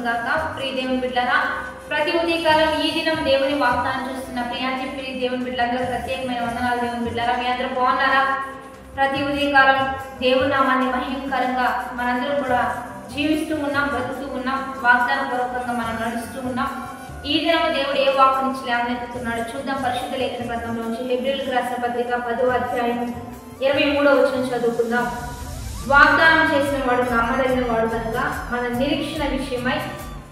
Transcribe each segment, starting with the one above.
గాక. ప్రియ దేవుని బిడ్డలారా, ప్రతి ఉదయకాలం ఈ దినం దేవుని వాగ్దానం చూస్తున్న ప్రియాంజి ప్రియ దేవుని బిడ్డలందరూ ప్రత్యేకమైన వందనాలు. దేవుని బిడ్డలారా, మీ అందరూ బాగున్నారా? ప్రతి ఉదయకాలం దేవుని నామాన్ని మహిమకరంగా మనందరం కూడా జీవిస్తూ ఉన్నాం, బ్రతుకుతూ ఉన్నాం, వాగ్దాన పూర్వకంగా మనం నడుస్తూ ఉన్నాం. ఈ దినం దేవుడు ఏ వాక్కు నుంచి లేవనెత్తుతున్నాడు చూద్దాం. పరిశుద్ధ లేఖన గ్రంథంలోంచి హెబ్రీయులకు రాసిన పత్రిక 10వ అధ్యాయం 23వ వచనం చదువుకుందాం. వాగ్దానం చేసిన వాడు నమ్మదగిన వాడు కనుక మన నిరీక్షణ విషయమై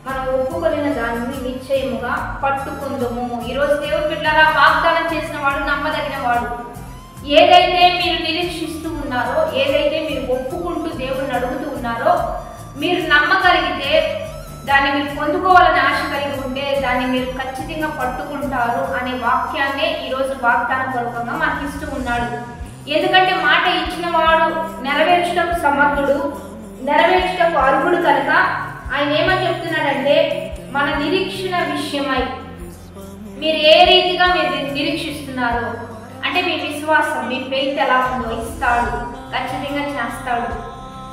మనం ఒప్పుకొనిన దానిని నిశ్చయముగా పట్టుకుందాము. ఈరోజు దేవుని బిడ్డలారా, వాగ్దానం చేసిన వాడు నమ్మదగిన వాడు. ఏదైతే మీరు నిరీక్షిస్తూ ఉన్నారో, ఏదైతే మీరు ఒప్పుకుంటూ దేవుడిని అడుగుతూ ఉన్నారో, మీరు నమ్మగలిగితే, దాన్ని మీరు పొందుకోవాలని ఆశ కలిగి ఉంటే దాన్ని మీరు ఖచ్చితంగా పట్టుకుంటారు అనే వాక్యాన్నే ఈరోజు వాగ్దాన పూర్వకంగా మనకి ఇస్తూ ఉన్నాడు. ఎందుకంటే మాట ఇచ్చిన వాడు నెరవేర్చటకు సమర్థుడు, నెరవేర్చటకు అర్హుడు కనుక ఆయన ఏమని చెప్తున్నాడంటే, మన నిరీక్షణ విషయమై మీరు ఏ రీతిగా మీరు నిరీక్షిస్తున్నారో, అంటే మీ విశ్వాసం, మీ ఫెయిత్ ఎలా ఉందో ఇస్తాడు, ఖచ్చితంగా చేస్తాడు.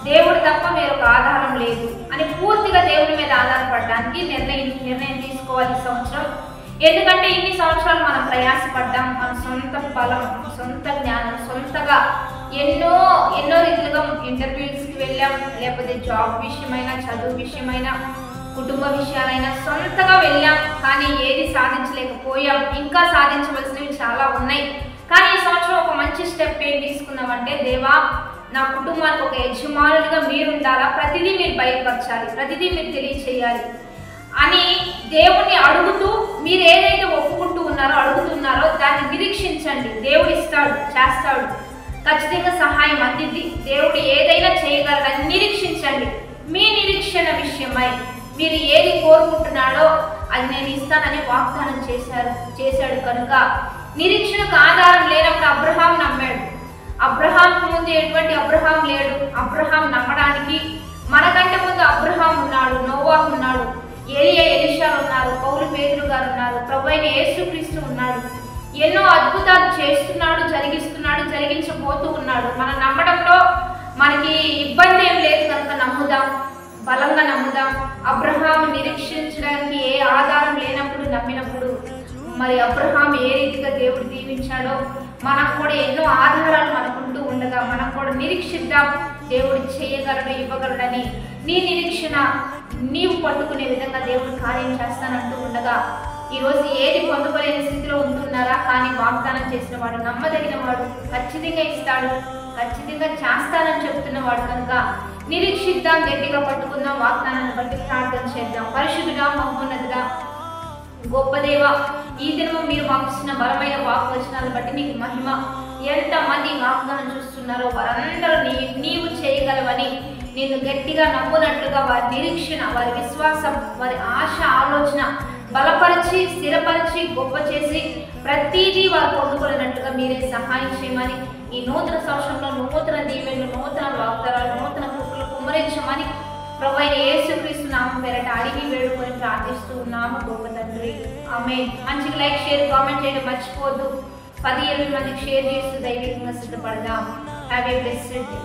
దేవుడు తప్ప వేరొక ఆధారం లేదు అని పూర్తిగా దేవుడి మీద ఆధారపడడానికి నిర్ణయం తీసుకోవాలి ఈ సంవత్సరం. ఎందుకంటే ఇన్ని సంవత్సరాలు మనం ప్రయాసపడ్డాం. మన సొంత బలం, సొంత జ్ఞానం, సొంతగా ఎన్నో రీతిలుగా ఇంటర్వ్యూస్కి వెళ్ళాం, లేకపోతే జాబ్ విషయమైనా, చదువు విషయమైనా, కుటుంబ విషయాలైనా సొంతగా వెళ్ళాం. కానీ ఏది సాధించలేకపోయాం. ఇంకా సాధించవలసినవి చాలా ఉన్నాయి. కానీ ఈ సంవత్సరం ఒక మంచి స్టెప్ ఏం తీసుకున్నామంటే, దేవా నా కుటుంబానికి ఒక యజమానులుగా మీరు ఉండాలా, ప్రతిదీ మీరు బయటపరచాలి, ప్రతిదీ మీరు తెలియచేయాలి అని దేవుణ్ణి అడుగుతూ, మీరు ఏదైతే ఒప్పుకుంటూ ఉన్నారో, అడుగుతున్నారో దాన్ని నిరీక్షించండి. దేవుడు ఇస్తాడు, చేస్తాడు, ఖచ్చితంగా సహాయం అందింది. దేవుడు ఏదైనా చేయగలరని నిరీక్షించండి. మీ నిరీక్షణ విషయమై మీరు ఏది కోరుకుంటున్నాడో అది నేను ఇస్తానని వాగ్దానం చేశాడు కనుక నిరీక్షణకు ఆధారం లేనప్పుడు అబ్రహాం నమ్మాడు. అబ్రహాంకు ముందు ఎటువంటి అబ్రహాం లేడు. అబ్రహాం నమ్మడానికి మనకంటే ముందు అబ్రహాం ఉన్నాడు, నోవాహు ఉన్నాడు, ఏలియా ఎలీషా ఉన్నారు, పౌలు పేతురు గారు ఉన్నారు, ప్రభువైన యేసుక్రీస్తు ఉన్నాడు. ఎన్నో అద్భుతాలు చేస్తున్నాడు, జరిగించబోతూ ఉన్నాడు. మనం నమ్మడంలో మనకి ఇబ్బంది ఏం లేదు కనుక నమ్ముదాం, బలంగా నమ్ముదాం. అబ్రహాం నిరీక్షించడానికి ఏ ఆధారం లేనప్పుడు నమ్మినప్పుడు మరి అబ్రహాం ఏ రీతిగా దేవుడు దీవించాడో, మనం కూడా ఎన్నో ఆధారాలు మనకుంటూ ఉండగా మనం కూడా నిరీక్షిద్దాం. దేవుడు చేయగలడు, ఇవ్వగలడని. నీ నిరీక్షణ నీవు పట్టుకునే విధంగా దేవుడు కార్యం చేస్తానంటూ ఉండగా, ఈరోజు ఏది పొందుకోలేని స్థితిలో ఉంటున్నారా, కానీ వాగ్దానం చేసిన వాడు నమ్మదగిన వాడు, ఖచ్చితంగా ఇస్తాడు, ఖచ్చితంగా చేస్తానని చెప్తున్నవాడు కనుక నిరీక్షిద్దాం, గట్టిగా పట్టుకుందాం, వాగ్దానాన్ని బట్టి ప్రార్థన చేద్దాం. పరిశుద్ధుడా, మహోన్నతుడా, గొప్ప దేవ, ఈ దినము మీరు మాకు ఇచ్చిన బలమైన వాగ్వచనాలను బట్టి నీకు మహిమ. ఎంతమంది వాగ్దానం చూస్తున్నారో వారందరూ నీవు చేయగలవని నిన్ను గట్టిగా నమ్మునట్లుగా వారి నిరీక్షణ, వారి విశ్వాసం, వారి ఆశ, ఆలోచన బలపరిచి, స్థిరపరిచి, గొప్ప చేసి ప్రతిదీ వారు పొందుకోలేనట్లుగా మీరే సహాయం చేయమని, ఈ నూతన సంవత్సరంలో నూతన దీవెనలు, నూతన వాగ్దానాలు, నూతన కృపలు కుమ్మరించమని ప్రభువైన యేసుక్రీస్తు నామం పేరట అడిగి వేడుకొని ప్రార్థిస్తూ ఉన్నాము గొప్ప తండ్రి. ఆమేన్. మంచిగా లైక్, షేర్, కామెంట్ చేయడం మర్చిపోవద్దు. 10-20 మందికి షేర్ చేస్తూ దైవికంగా సిద్ధపడదాం. Have a blessed day.